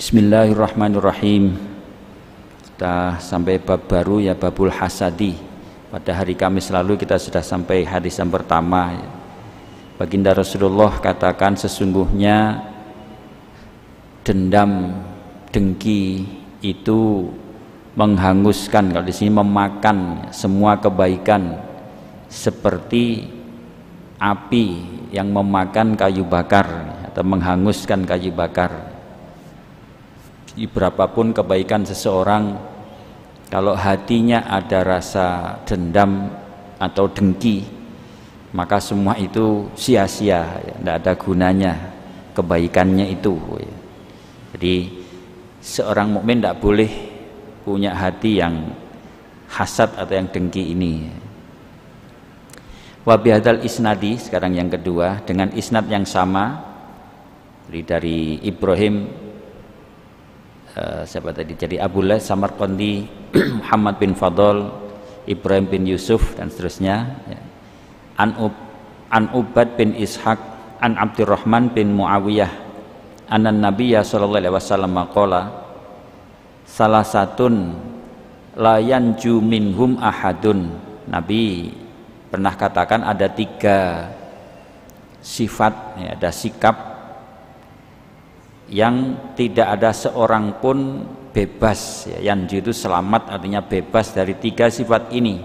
Bismillahirrahmanirrahim. Kita sampai bab baru ya, babul hasadi. Pada hari Kamis lalu kita sudah sampai hadis yang pertama. Baginda Rasulullah katakan sesungguhnya dendam, dengki itu menghanguskan, kalau di sini memakan semua kebaikan seperti api yang memakan kayu bakar atau menghanguskan kayu bakar. Berapapun kebaikan seseorang, kalau hatinya ada rasa dendam atau dengki, maka semua itu sia-sia, tidak ada gunanya kebaikannya itu. Jadi seorang mukmin tidak boleh punya hati yang hasad atau yang dengki ini. Wa bihadzal isnadi, sekarang yang kedua dengan isnad yang sama dari Ibrahim siapa tadi, jadi Abdullah Samarqandi, Muhammad bin Fadl, Ibrahim bin Yusuf dan seterusnya ya. An Ubad bin Ishaq an Abdurrahman bin Muawiyah anan Nabiyya sallallahu alaihi wasallam qala salah satun la yanju minhum ahadun. Nabi pernah katakan ada 3 sifat ya, ada sikap yang tidak ada seorang pun bebas ya. Yanju itu selamat, artinya bebas dari 3 sifat ini.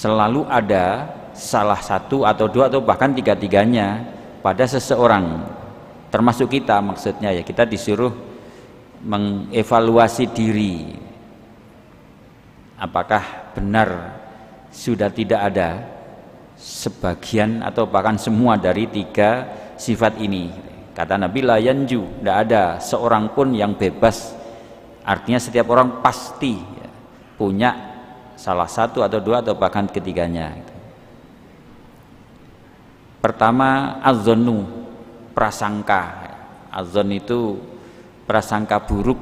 Selalu ada salah satu atau 2 atau bahkan 3-tiganya pada seseorang, termasuk kita maksudnya ya. Kita disuruh mengevaluasi diri, apakah benar sudah tidak ada sebagian atau bahkan semua dari 3 sifat ini. Kata Nabi la yanju, tidak ada seorang pun yang bebas, artinya setiap orang pasti ya, punya salah satu atau 2 atau bahkan ketiganya. Pertama az-zannu, prasangka. Az-zann itu prasangka buruk,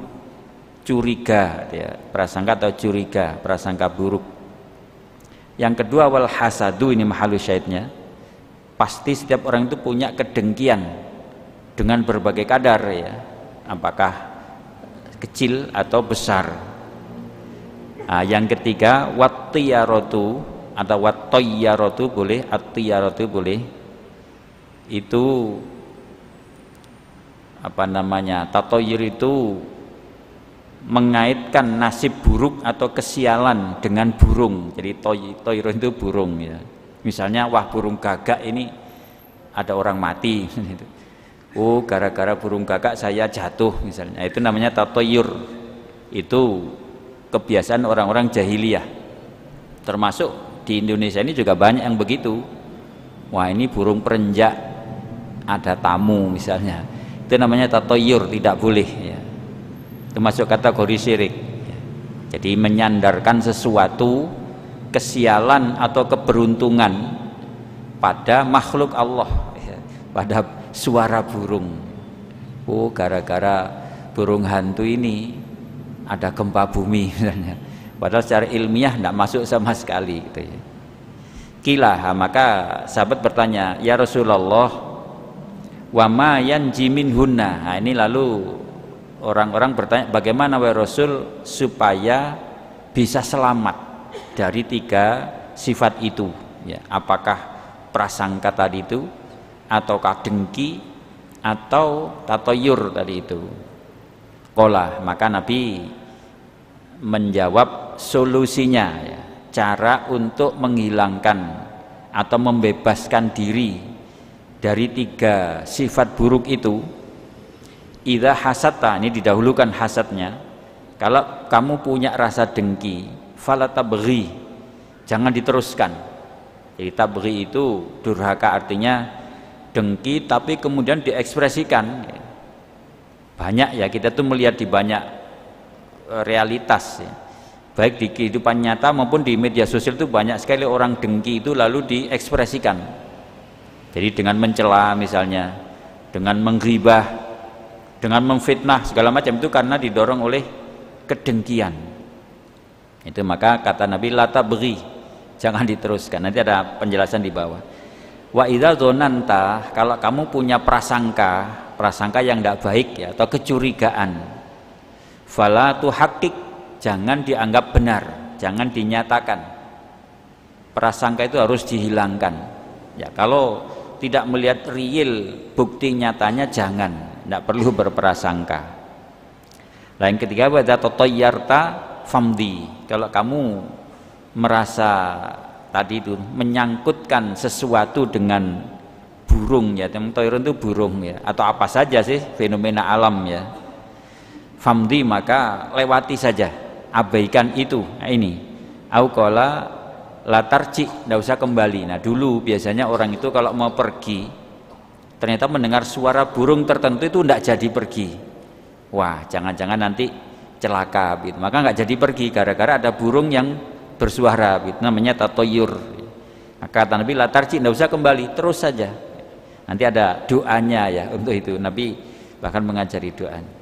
curiga ya, prasangka atau curiga, prasangka buruk. Yang kedua wal hasadu, ini mahalus syahidnya, pasti setiap orang itu punya kedengkian dengan berbagai kadar ya, apakah kecil atau besar. Nah, yang ketiga wattiyaratu atau wattayyaratu boleh, attiyaratu boleh. Itu apa namanya, tatoyir itu mengaitkan nasib buruk atau kesialan dengan burung. Jadi toyir itu burung ya. Misalnya wah burung gagak ini ada orang mati gitu. Oh gara-gara burung gagak saya jatuh misalnya, itu namanya tatoyur. Itu kebiasaan orang-orang jahiliyah, termasuk di Indonesia ini juga banyak yang begitu. Wah ini burung perenjak ada tamu misalnya, itu namanya tatoyur, tidak boleh ya. Itu masuk kategori syirik ya. Jadi menyandarkan sesuatu kesialan atau keberuntungan pada makhluk Allah ya, pada suara burung. Oh gara-gara burung hantu ini ada gempa bumi misalnya, padahal secara ilmiah tidak masuk sama sekali gitu ya. Kilah, maka sahabat bertanya, ya Rasulullah wa ma yanji minhunna. Nah, ini lalu orang-orang bertanya, bagaimana wahai Rasul supaya bisa selamat dari 3 sifat itu ya, apakah prasangka tadi itu ataukah dengki atau tatoyur tadi itu. Qala, maka Nabi menjawab solusinya ya, cara untuk menghilangkan atau membebaskan diri dari 3 sifat buruk itu. Idza hasata, ini didahulukan hasadnya. Kalau kamu punya rasa dengki, fala tabghi, jangan diteruskan. Jadi tabghi itu durhaka, artinya dengki tapi kemudian diekspresikan. Banyak ya, kita tuh melihat di banyak realitas ya, baik di kehidupan nyata maupun di media sosial itu banyak sekali orang dengki itu lalu diekspresikan. Jadi dengan mencela misalnya, dengan menggibah, dengan memfitnah segala macam, itu karena didorong oleh kedengkian. Itu maka kata Nabi la tabghi, jangan diteruskan. Nanti ada penjelasan di bawah. Wa idza dzananta, kalau kamu punya prasangka prasangka yang tidak baik ya, atau kecurigaan. Fala tuhaqqiq, jangan dianggap benar, jangan dinyatakan. Prasangka itu harus dihilangkan. Ya, kalau tidak melihat real bukti nyatanya jangan, tidak perlu berprasangka. Lain ketiga, wa tatayyarta famdi, kalau kamu merasa tadi itu menyangkutkan sesuatu dengan burung ya, toirun itu burung ya, atau apa saja sih fenomena alam ya, famdi, maka lewati saja, abaikan itu. Nah, ini au qala la tarji, tidak usah kembali. Nah dulu biasanya orang itu kalau mau pergi ternyata mendengar suara burung tertentu itu tidak jadi pergi, wah jangan-jangan nanti celaka gitu. Maka nggak jadi pergi gara-gara ada burung yang bersuara gitu, namanya tatoyur. Maka kata Nabi la tarji, tidak usah kembali, terus saja. Nanti ada doanya ya untuk itu, Nabi bahkan mengajari doanya.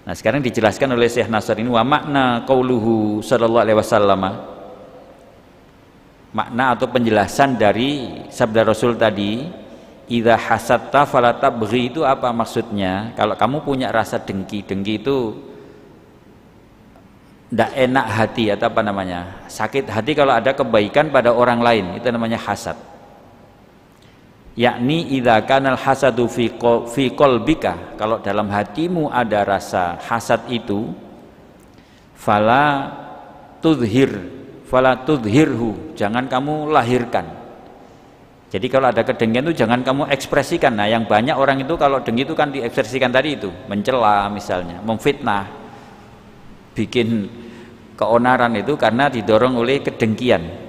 Nah sekarang dijelaskan oleh Syekh Nasr ini, wa makna qauluhu sallallahu alaihi wasallam, makna atau penjelasan dari sabda Rasul tadi, idza hasatta fala tabghi, itu apa maksudnya? Kalau kamu punya rasa dengki, dengki itu tidak enak hati atau apa namanya, sakit hati kalau ada kebaikan pada orang lain, itu namanya hasad. Yakni idza kanal hasadu fi qalbika, kalau dalam hatimu ada rasa hasad itu, fala tudhirhu, jangan kamu lahirkan. Jadi kalau ada kedengkian itu jangan kamu ekspresikan. Nah yang banyak orang itu kalau dengki itu kan diekspresikan tadi itu, mencela misalnya, memfitnah, bikin keonaran, itu karena didorong oleh kedengkian.